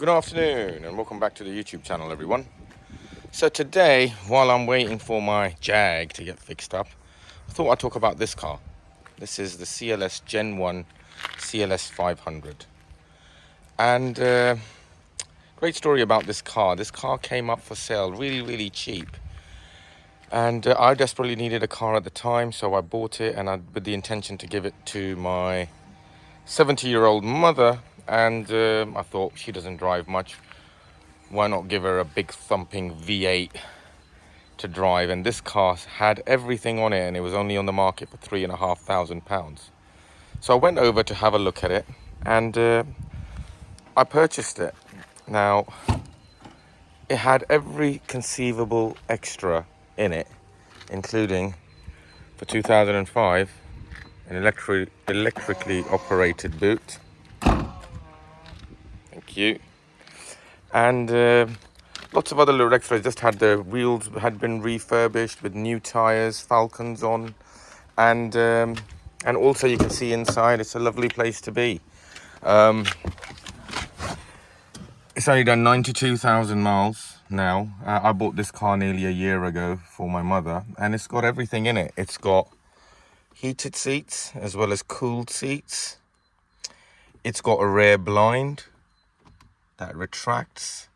Good afternoon and welcome back to the YouTube channel, everyone. So today, while I'm waiting for my Jag to get fixed up, I thought I'd talk about this car. This is the CLS Gen 1 CLS 500. And great story about this car. This car came up for sale really cheap. And I desperately needed a car at the time, so I bought it with the intention to give it to my 70-year-old mother. And I thought, she doesn't drive much. Why not give her a big thumping V8 to drive? And this car had everything on it, and it was only on the market for £3,500. So I went over to have a look at it, and I purchased it. Now, it had every conceivable extra in it, including, for 2005, an electrically operated boot. Thank you. And lots of other little extras. Just had the wheels had been refurbished with new tires, Falcons on, and also you can see inside. It's a lovely place to be. It's only done 92,000 miles now. I bought this car nearly a year ago for my mother, and it's got everything in it. It's got heated seats as well as cooled seats. It's got a rear blind that retracts.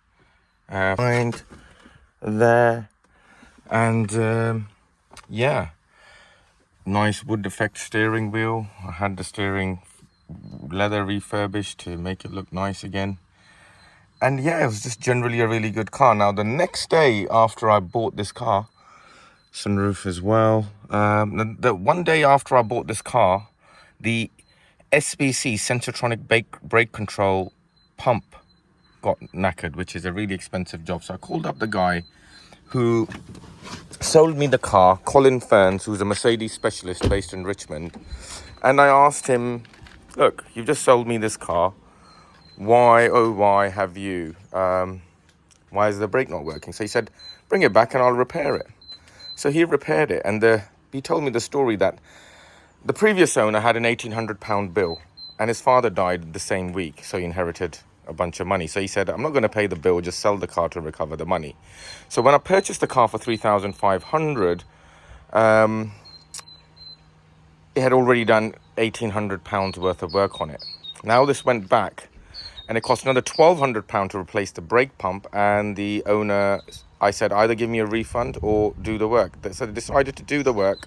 Behind there, and yeah, nice wood effect steering wheel. I had the steering leather refurbished to make it look nice again, and yeah, it was just generally a really good car. Now the next day after I bought this car, sunroof as well, the one day after I bought this car, the SBC Centrotronic brake control pump got knackered, which is a really expensive job. So I called up the guy who sold me the car, Colin Ferns, who's a Mercedes specialist based in Richmond, and I asked him, look, you've just sold me this car, why have you why is the brake not working? So he said, bring it back and I'll repair it. So he repaired it, and he told me the story that the previous owner had an £1,800 bill, and his father died the same week, so he inherited a bunch of money. So he said, I'm not going to pay the bill, just sell the car to recover the money. So when I purchased the car for £3,500, it had already done £1,800 worth of work on it. Now this went back, and it cost another £1,200 to replace the brake pump, and the owner, I said, either give me a refund or do the work. So they decided to do the work,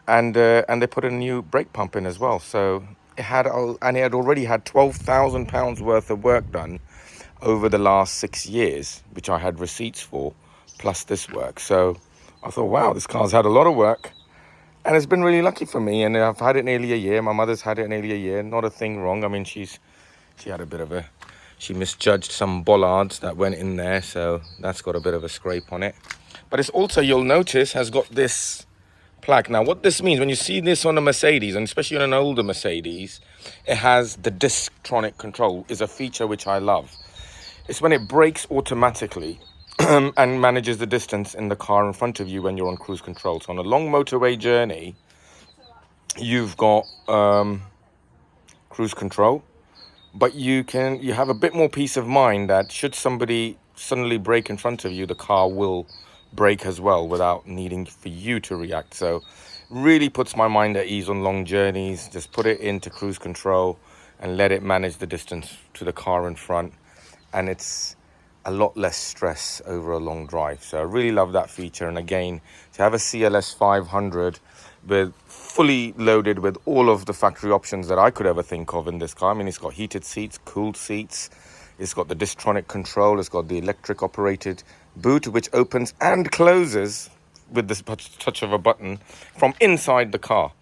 and they put a new brake pump in as well. So it had already had £12,000 worth of work done over the last 6 years, which I had receipts for, plus this work. So I thought, wow, this car's had a lot of work, and it's been really lucky for me. And I've had it nearly a year. My mother's had it nearly a year. Not a thing wrong. I mean, she had a bit of she misjudged some bollards that went in there, so that's got a bit of a scrape on it. But it's also, you'll notice, has got this plaque. Now what this means, when you see this on a Mercedes, and especially on an older Mercedes, it has the Distronic control, is a feature which I love. It's when it brakes automatically and manages the distance in the car in front of you when you're on cruise control. So on a long motorway journey, you've got cruise control, but you have a bit more peace of mind that should somebody suddenly brake in front of you, the car will brake as well without needing for you to react. So really puts my mind at ease on long journeys. Just put it into cruise control and let it manage the distance to the car in front, and it's a lot less stress over a long drive. So I really love that feature. And again, to have a CLS 500 with fully loaded with all of the factory options that I could ever think of in this car. I mean, it's got heated seats, cooled seats, it's got the Distronic control, it's got the electric operated boot, which opens and closes with this touch of a button from inside the car.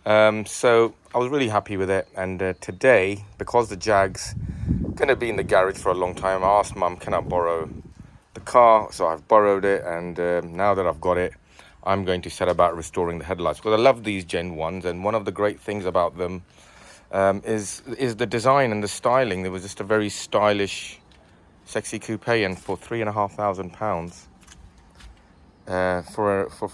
So I was really happy with it. And today, because the Jag's going to be in the garage for a long time, I asked Mum, can I borrow the car? So I've borrowed it, and now that I've got it, I'm going to set about restoring the headlights, because I love these Gen 1s, and one of the great things about them is the design and the styling. There was just a very stylish, sexy coupe, and for £3,500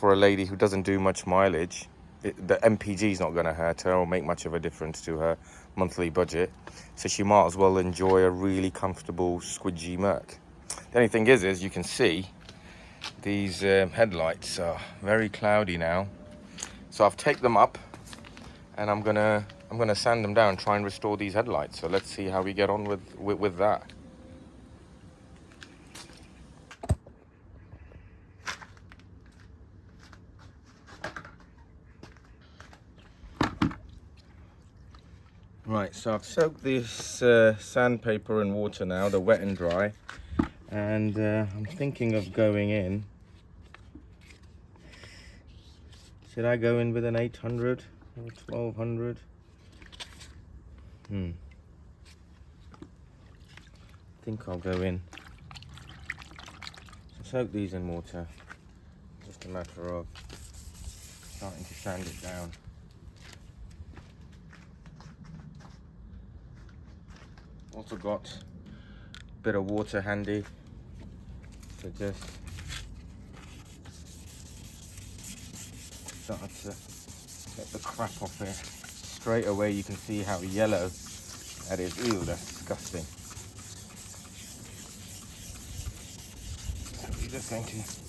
for a lady who doesn't do much mileage, the MPG is not going to hurt her or make much of a difference to her monthly budget. So she might as well enjoy a really comfortable squidgy Merc. The only thing is you can see these headlights are very cloudy now. So I've taken them up and I'm gonna sand them down, try and restore these headlights. So let's see how we get on with that. Right, so I've soaked this sandpaper in water now, the wet and dry, and I'm thinking of going in. Should I go in with an 800 or 1200? I think I'll go in. So soak these in water. Just a matter of starting to sand it down. Also got a bit of water handy to just start to get the crap off it. Straight away you can see how yellow that is. Ew, that's disgusting. So we're just going to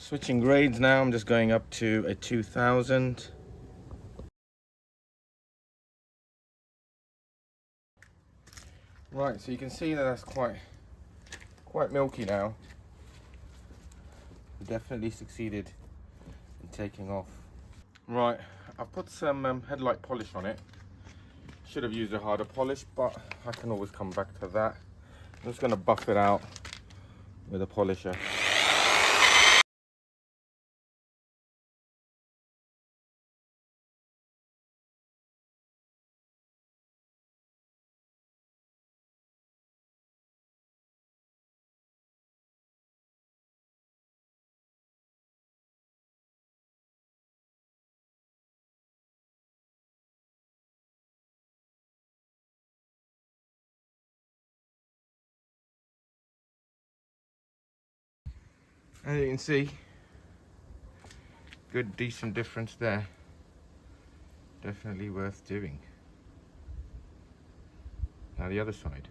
switching grades now. I'm just going up to a 2000. Right, so you can see that that's quite milky now. We definitely succeeded in taking off. Right, I've put some headlight polish on it. Should have used a harder polish, but I can always come back to that. I'm just going to buff it out with a polisher. As you can see, good decent difference there. Definitely worth doing. Now the other side.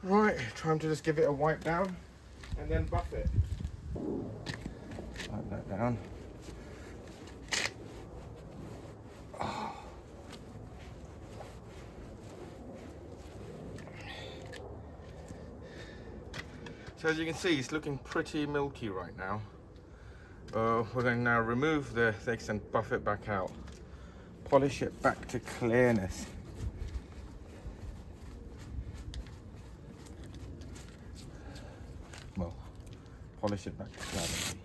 Right, time to just give it a wipe down and then buff it. Wipe that down. So as you can see, it's looking pretty milky right now. We're going to now remove the thicks and buff it back out. Polish it back to clearness. Well, polish it back to clarity.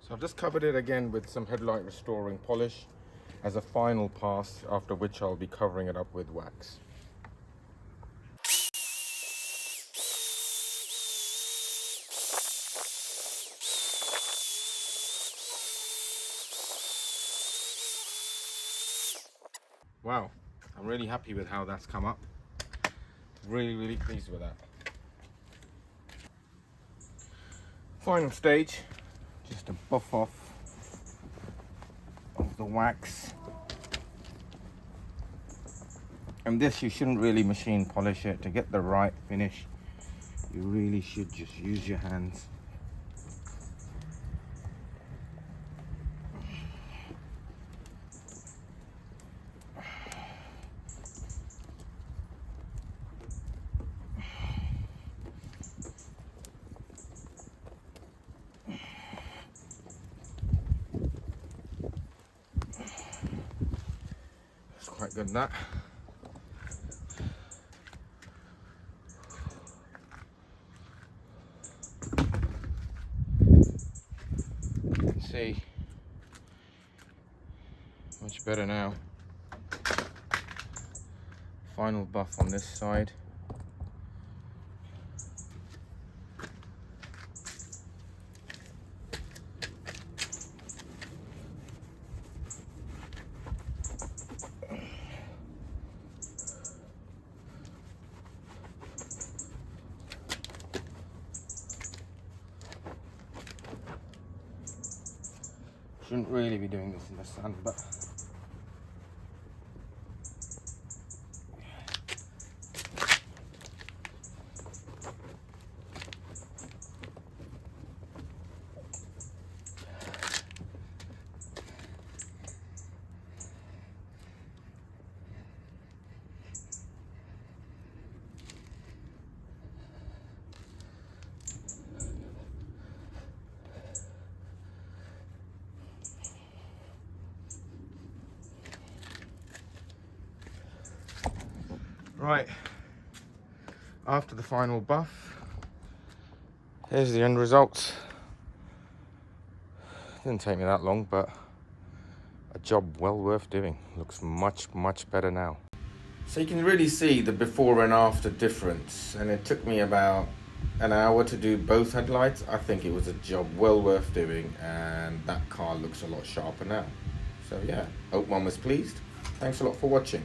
So I've just covered it again with some headlight restoring polish as a final pass, after which I'll be covering it up with wax. Wow, I'm really happy with how that's come up. Really pleased with that. Final stage, just a buff off of the wax. And this, you shouldn't really machine polish it. To get the right finish, you really should just use your hands. It's quite good, that. See, much better now. Final buff on this side. Shouldn't really be doing this in the sun, but right, after the final buff, here's the end results. Didn't take me that long, but a job well worth doing. Looks much better now. So you can really see the before and after difference, and it took me about an hour to do both headlights. I think it was a job well worth doing, and that car looks a lot sharper now. So yeah, hope one was pleased. Thanks a lot for watching.